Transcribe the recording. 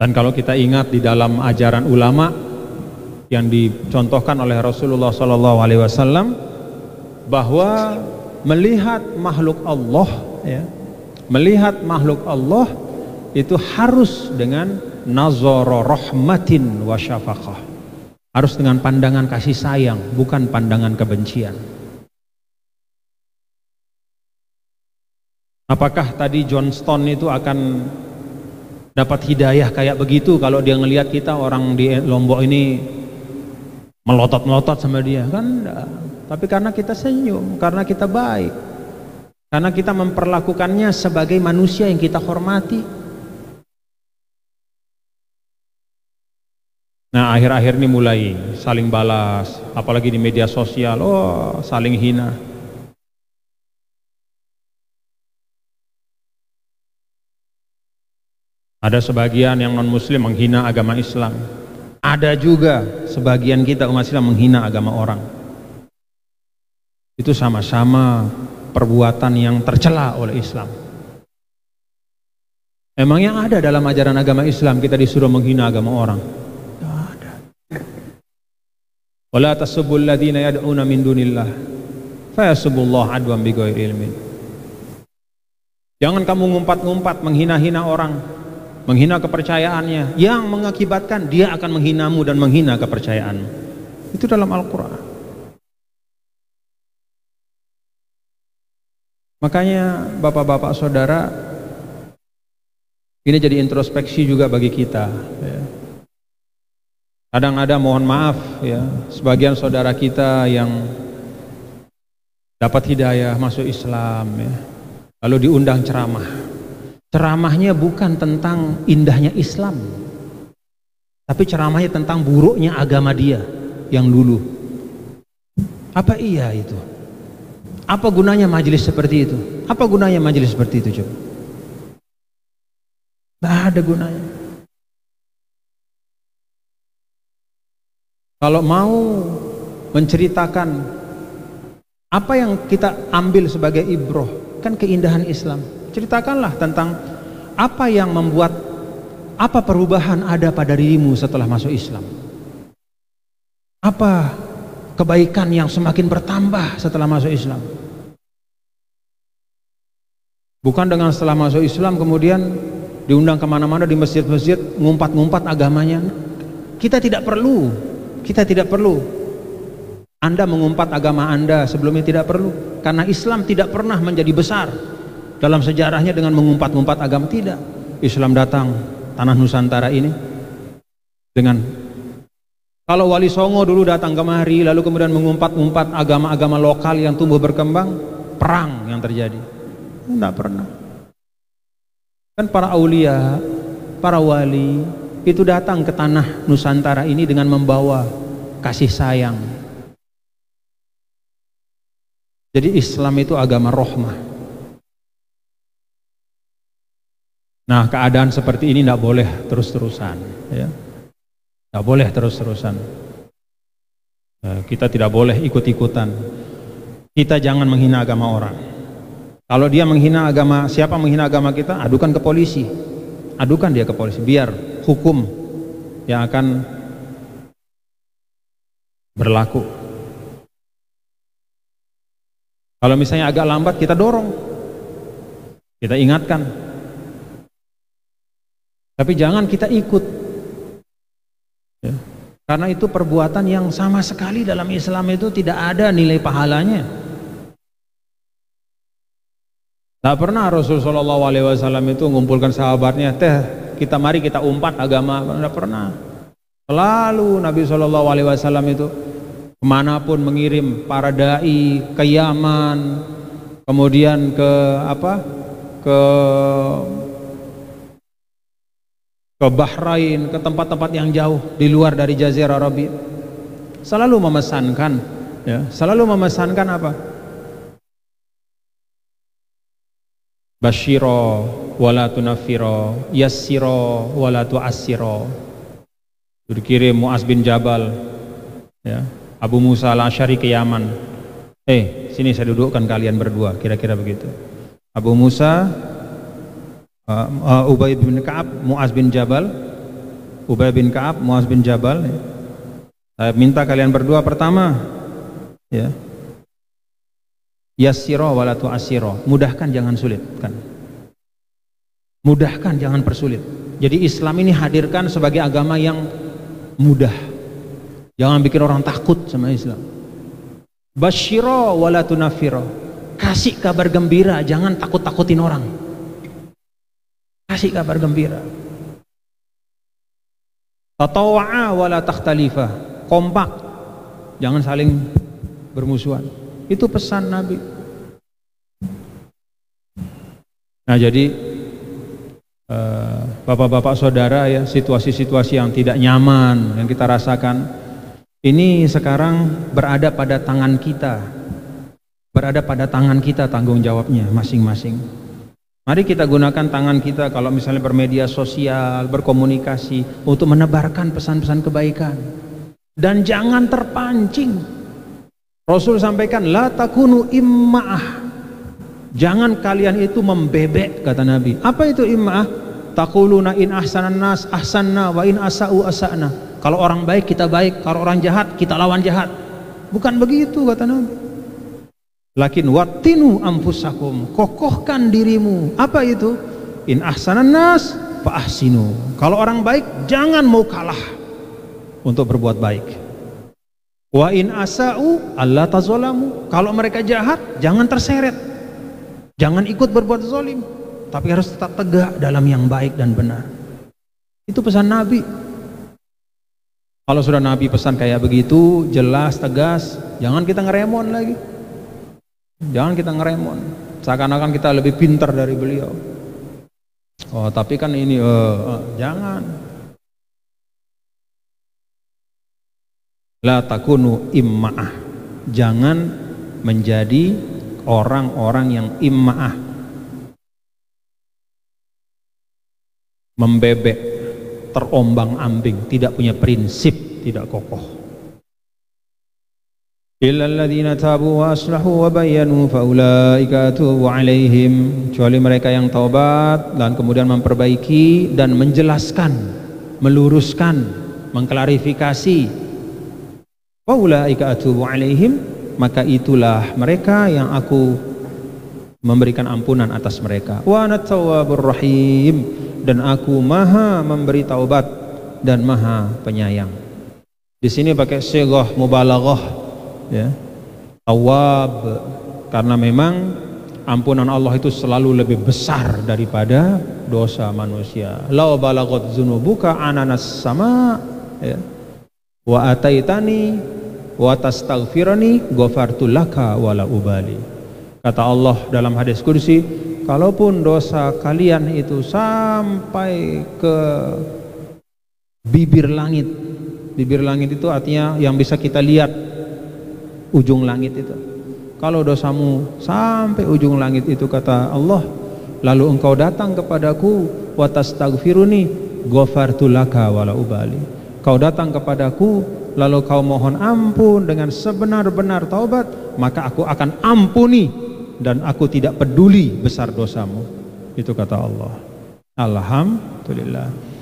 Dan kalau kita ingat di dalam ajaran ulama yang dicontohkan oleh Rasulullah SAW, bahwa melihat makhluk Allah, ya, melihat makhluk Allah itu harus dengan nazara rahmatin wa syafaqah, harus dengan pandangan kasih sayang, bukan pandangan kebencian. Apakah tadi John Stone itu akan dapat hidayah kayak begitu kalau dia ngelihat kita orang di Lombok ini melotot-melotot sama dia? Kan enggak. Tapi karena kita senyum, karena kita baik, karena kita memperlakukannya sebagai manusia yang kita hormati. Nah, akhir-akhir ini mulai saling balas, apalagi di media sosial, oh saling hina. Ada sebagian yang non-muslim menghina agama Islam. Ada juga sebagian kita umat Islam menghina agama orang. Itu sama-sama perbuatan yang tercela oleh Islam. Emang yang ada dalam ajaran agama Islam kita disuruh menghina agama orang? Tidak ada. Wala tasubbul ladzina yad'una min dunillah fayasubbullaha adwan bighairi ilmin. Jangan kamu ngumpat-ngumpat menghina-hina orang, menghina kepercayaannya, yang mengakibatkan dia akan menghinamu dan menghina kepercayaanmu. Itu dalam Al-Quran. Makanya bapak-bapak saudara, ini jadi introspeksi juga bagi kita, ya. Kadang ada, mohon maaf ya, sebagian saudara kita yang dapat hidayah masuk Islam, ya, lalu diundang ceramah. Ceramahnya bukan tentang indahnya Islam, tapi ceramahnya tentang buruknya agama dia yang dulu. Apa iya itu? Apa gunanya majelis seperti itu? Apa gunanya majelis seperti itu coba? Tidak ada gunanya. Kalau mau menceritakan apa yang kita ambil sebagai ibroh, kan keindahan Islam, ceritakanlah tentang apa yang membuat, apa perubahan ada pada dirimu setelah masuk Islam, apa kebaikan yang semakin bertambah setelah masuk Islam. Bukan dengan setelah masuk Islam kemudian diundang kemana-mana di masjid-masjid ngumpat-ngumpat agamanya. Kita tidak perlu, kita tidak perlu. Anda mengumpat agama Anda sebelumnya tidak perlu, karena Islam tidak pernah menjadi besar dalam sejarahnya dengan mengumpat-ngumpat agama. Tidak. Islam datang tanah Nusantara ini dengan, kalau Wali Songo dulu datang kemari lalu kemudian mengumpat-ngumpat agama-agama lokal yang tumbuh berkembang, perang yang terjadi. Tidak pernah. Kan para aulia, para wali itu datang ke tanah Nusantara ini dengan membawa kasih sayang. Jadi Islam itu agama rahmah. Nah, keadaan seperti ini tidak boleh terus-terusan, ya. Tidak boleh terus-terusan. Kita tidak boleh ikut-ikutan. Kita jangan menghina agama orang. Kalau dia menghina agama, siapa menghina agama kita, adukan ke polisi, adukan dia ke polisi, biar hukum yang akan berlaku. Kalau misalnya agak lambat, kita dorong, kita ingatkan, tapi jangan kita ikut, ya. Karena itu perbuatan yang sama sekali dalam Islam itu tidak ada nilai pahalanya. Tak pernah Rasulullah SAW itu mengumpulkan sahabatnya, kita mari kita umpat agama. Tidak pernah. Selalu Nabi SAW itu kemanapun mengirim para dai ke Yaman, kemudian ke Bahrain, ke tempat-tempat yang jauh di luar dari Jazirah Arabia. Selalu memesankan, ya, selalu memesankan apa? Basyiro wala tunafiro, yassiro wala tu'assiro. Dikirim Mu'az bin Jabal, ya, Abu Musa al-Asy'ari ke Yaman. Sini saya dudukkan kalian berdua, kira-kira begitu. Abu Musa, Ubay bin Ka'ab, Mu'az bin Jabal Ubay bin Ka'ab, Muaz bin Jabal, ya. Saya minta kalian berdua pertama, ya, yassira wala tu'assira, mudahkan jangan sulitkan, mudahkan jangan persulit. Jadi Islam ini hadirkan sebagai agama yang mudah, jangan bikin orang takut sama Islam. Basyira wala tunafira, kasih kabar gembira, jangan takut-takutin orang, kasih kabar gembira. Tatawa'a wala takhtalifa, kompak, jangan saling bermusuhan. Itu pesan Nabi. Nah, jadi bapak-bapak saudara ya, situasi-situasi yang tidak nyaman yang kita rasakan ini sekarang berada pada tangan kita, berada pada tangan kita tanggung jawabnya masing-masing. Mari kita gunakan tangan kita kalau misalnya bermedia sosial, berkomunikasi untuk menebarkan pesan-pesan kebaikan. Dan jangan terpancing. Rasul sampaikan, la takunu imma'ah. Jangan kalian itu membebek, kata Nabi. Apa itu imma'ah? Taquluna in ahsanan nas ahsanna wa in asa'u asa'na. Kalau orang baik kita baik, kalau orang jahat kita lawan jahat. Bukan begitu, kata Nabi. Lakin wattinu anfusakum, kokohkan dirimu. Apa itu? In ahsanan nas fa ahsinu. Kalau orang baik jangan mau kalah untuk berbuat baik. Wa in asa'u alla tazalamu. Kalau mereka jahat jangan terseret, jangan ikut berbuat zalim, tapi harus tetap tegak dalam yang baik dan benar. Itu pesan Nabi. Kalau sudah Nabi pesan kayak begitu, jelas, tegas, jangan kita ngeremon lagi. Jangan kita ngeremon, seakan-akan kita lebih pintar dari beliau. Oh, tapi kan ini jangan. La takunu imma'ah. Jangan menjadi orang-orang yang imma'ah, membebek, terombang-ambing, tidak punya prinsip, tidak kokoh. Illal ladzina tabu wa aslahu wa bayyanu fa ulaika atubu alaihim, kecuali mereka yang taubat dan kemudian memperbaiki dan menjelaskan, meluruskan, mengklarifikasi. Fa ulaika atubu alaihim, maka itulah mereka yang aku memberikan ampunan atas mereka. Wa ana tawwabur rahim, dan aku maha memberi taubat dan maha penyayang. Di sini pakai sighah mubalaghah, ya, tawab, karena memang ampunan Allah itu selalu lebih besar daripada dosa manusia. Law balagat dzunubuka ananas sama, ya, wa ataitani wa tastaghfirani ghafartu laka wala ubali. Kata Allah dalam hadis kursi, kalaupun dosa kalian itu sampai ke bibir langit. Bibir langit itu artinya yang bisa kita lihat, ujung langit itu. Kalau dosamu sampai ujung langit itu, kata Allah, lalu engkau datang kepadaku wa tastaghfiruni ghafartu laka wala ubali. Kau datang kepadaku lalu kau mohon ampun dengan sebenar-benar taubat, maka aku akan ampuni dan aku tidak peduli besar dosamu. Itu kata Allah. Alhamdulillah.